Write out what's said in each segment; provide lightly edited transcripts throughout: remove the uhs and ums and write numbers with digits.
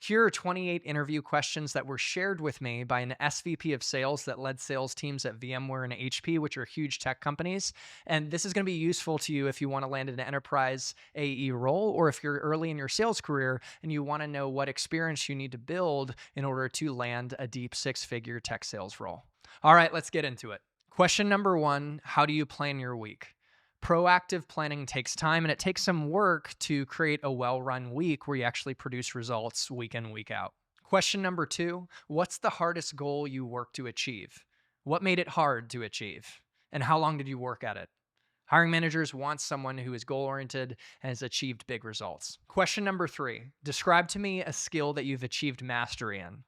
Here are 28 interview questions that were shared with me by an SVP of sales that led sales teams at VMware and HP, which are huge tech companies. And this is going to be useful to you if you want to land an enterprise AE role, or if you're early in your sales career and you want to know what experience you need to build in order to land a deep six-figure tech sales role. All right, let's get into it. Question number one, how do you plan your week? Proactive planning takes time, and it takes some work to create a well-run week where you actually produce results week in, week out. Question number two, what's the hardest goal you work to achieve? What made it hard to achieve? And how long did you work at it? Hiring managers want someone who is goal-oriented and has achieved big results. Question number three, describe to me a skill that you've achieved mastery in.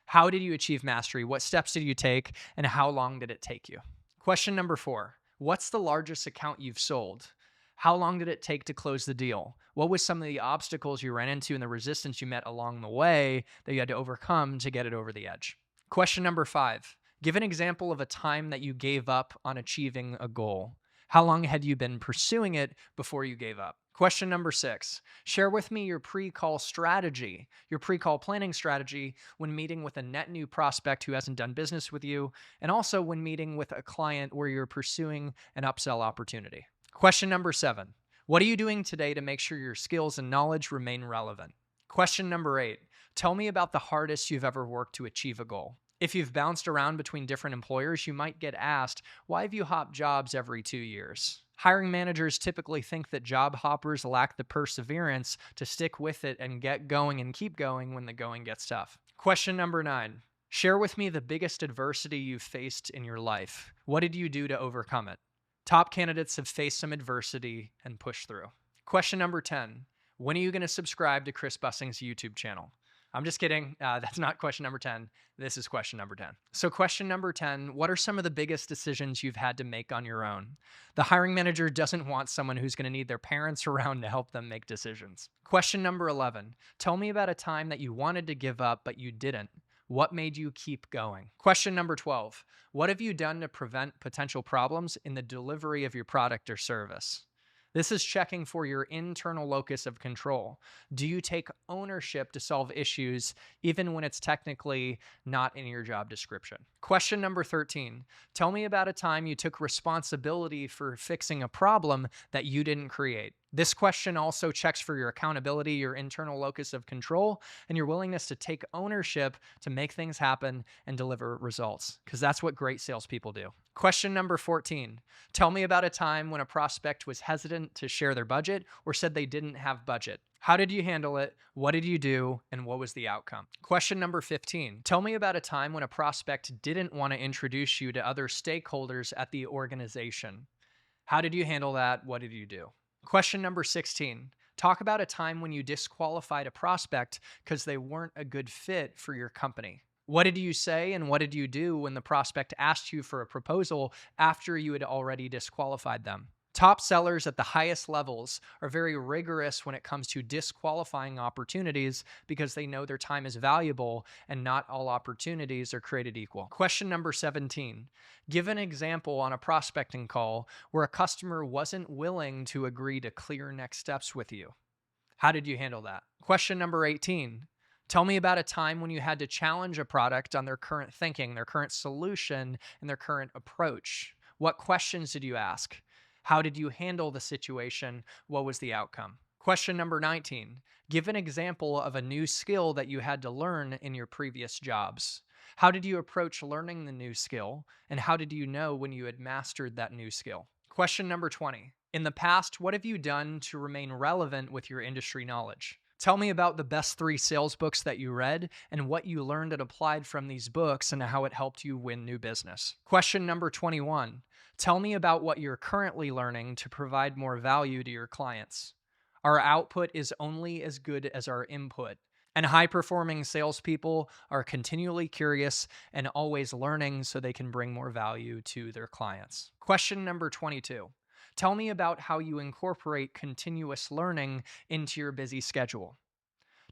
How did you achieve mastery? What steps did you take, and how long did it take you? Question number four, what's the largest account you've sold? How long did it take to close the deal? What was some of the obstacles you ran into and the resistance you met along the way that you had to overcome to get it over the edge? Question number five, give an example of a time that you gave up on achieving a goal. How long had you been pursuing it before you gave up? Question number six, share with me your pre-call strategy, your pre-call planning strategy when meeting with a net new prospect who hasn't done business with you, and also when meeting with a client where you're pursuing an upsell opportunity. Question number seven, what are you doing today to make sure your skills and knowledge remain relevant? Question number eight, tell me about the hardest you've ever worked to achieve a goal. If you've bounced around between different employers, you might get asked, why have you hopped jobs every 2 years? Hiring managers typically think that job hoppers lack the perseverance to stick with it and get going and keep going when the going gets tough. Question number nine, share with me the biggest adversity you've faced in your life. What did you do to overcome it? Top candidates have faced some adversity and pushed through. Question number 10, when are you going to subscribe to Chris Bussing's YouTube channel? I'm just kidding. That's not question number 10. This is question number 10. So question number 10, what are some of the biggest decisions you've had to make on your own? The hiring manager doesn't want someone who's going to need their parents around to help them make decisions. Question number 11, tell me about a time that you wanted to give up, but you didn't. What made you keep going? Question number 12, what have you done to prevent potential problems in the delivery of your product or service? This is checking for your internal locus of control. Do you take ownership to solve issues even when it's technically not in your job description? Question number 13, tell me about a time you took responsibility for fixing a problem that you didn't create. This question also checks for your accountability, your internal locus of control, and your willingness to take ownership to make things happen and deliver results, because that's what great salespeople do. Question number 14, tell me about a time when a prospect was hesitant to share their budget or said they didn't have budget. How did you handle it? What did you do? And what was the outcome? Question number 15, tell me about a time when a prospect didn't want to introduce you to other stakeholders at the organization. How did you handle that? What did you do? Question number 16, talk about a time when you disqualified a prospect because they weren't a good fit for your company. What did you say and what did you do when the prospect asked you for a proposal after you had already disqualified them? Top sellers at the highest levels are very rigorous when it comes to disqualifying opportunities because they know their time is valuable and not all opportunities are created equal. Question number 17, give an example on a prospecting call where a customer wasn't willing to agree to clear next steps with you. How did you handle that? Question number 18, tell me about a time when you had to challenge a product on their current thinking, their current solution, and their current approach. What questions did you ask? How did you handle the situation? What was the outcome? Question number 19, give an example of a new skill that you had to learn in your previous jobs. How did you approach learning the new skill? And how did you know when you had mastered that new skill? Question number 20, in the past, what have you done to remain relevant with your industry knowledge? Tell me about the best 3 sales books that you read and what you learned and applied from these books and how it helped you win new business. Question number 21, tell me about what you're currently learning to provide more value to your clients. Our output is only as good as our input, and high-performing salespeople are continually curious and always learning so they can bring more value to their clients. Question number 22. Tell me about how you incorporate continuous learning into your busy schedule.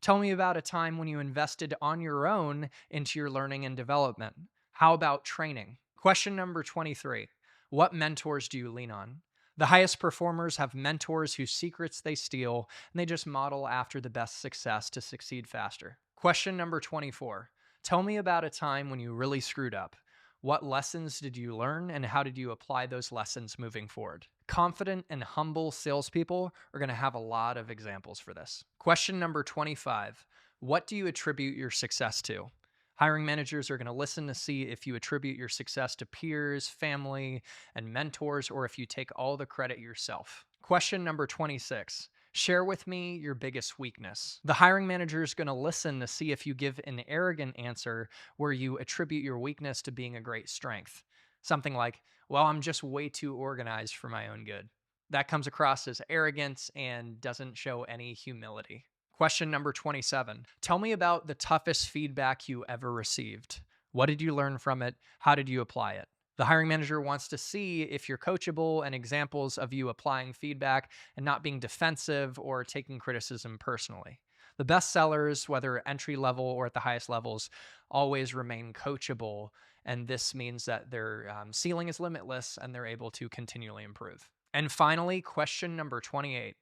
Tell me about a time when you invested on your own into your learning and development. How about training? Question number 23. What mentors do you lean on? The highest performers have mentors whose secrets they steal, and they just model after the best success to succeed faster. Question number 24. Tell me about a time when you really screwed up. What lessons did you learn and how did you apply those lessons moving forward? Confident and humble salespeople are going to have a lot of examples for this. Question number 25. What do you attribute your success to? Hiring managers are going to listen to see if you attribute your success to peers, family, and mentors, or if you take all the credit yourself. Question number 26. Share with me your biggest weakness. The hiring manager is going to listen to see if you give an arrogant answer where you attribute your weakness to being a great strength. Something like, well, I'm just way too organized for my own good. That comes across as arrogance and doesn't show any humility. Question number 27. Tell me about the toughest feedback you ever received. What did you learn from it? How did you apply it? The hiring manager wants to see if you're coachable and examples of you applying feedback and not being defensive or taking criticism personally. The best sellers, whether entry level or at the highest levels, always remain coachable. And this means that their ceiling is limitless and they're able to continually improve. And finally, question number 28.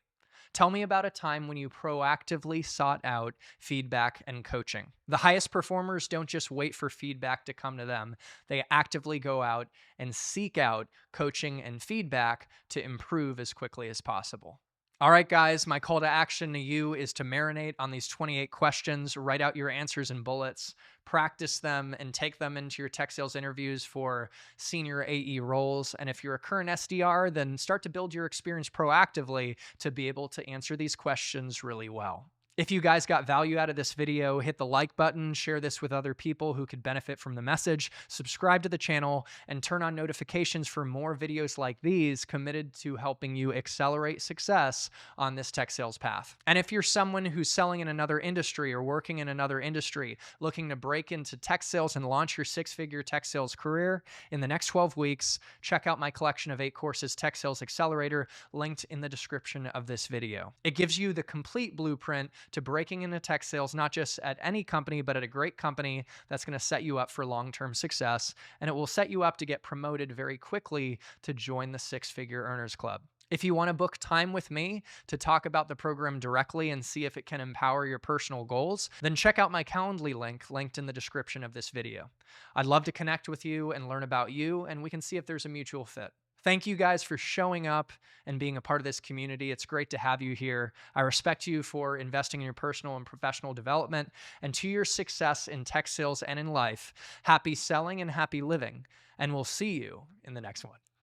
Tell me about a time when you proactively sought out feedback and coaching. The highest performers don't just wait for feedback to come to them. They actively go out and seek out coaching and feedback to improve as quickly as possible. All right, guys, my call to action to you is to marinate on these 28 questions, write out your answers in bullets, practice them, and take them into your tech sales interviews for senior AE roles. And if you're a current SDR, then start to build your experience proactively to be able to answer these questions really well. If you guys got value out of this video, hit the like button, share this with other people who could benefit from the message, subscribe to the channel, and turn on notifications for more videos like these committed to helping you accelerate success on this tech sales path. And if you're someone who's selling in another industry or working in another industry, looking to break into tech sales and launch your six-figure tech sales career in the next 12 weeks, check out my collection of 8 courses, Tech Sales Accelerator, linked in the description of this video. It gives you the complete blueprint to breaking into tech sales, not just at any company, but at a great company that's going to set you up for long-term success. And it will set you up to get promoted very quickly to join the Six-Figure Earners Club. If you want to book time with me to talk about the program directly and see if it can empower your personal goals, then check out my Calendly link linked in the description of this video. I'd love to connect with you and learn about you, and we can see if there's a mutual fit. Thank you guys for showing up and being a part of this community. It's great to have you here. I respect you for investing in your personal and professional development, and to your success in tech sales and in life. Happy selling and happy living, and we'll see you in the next one.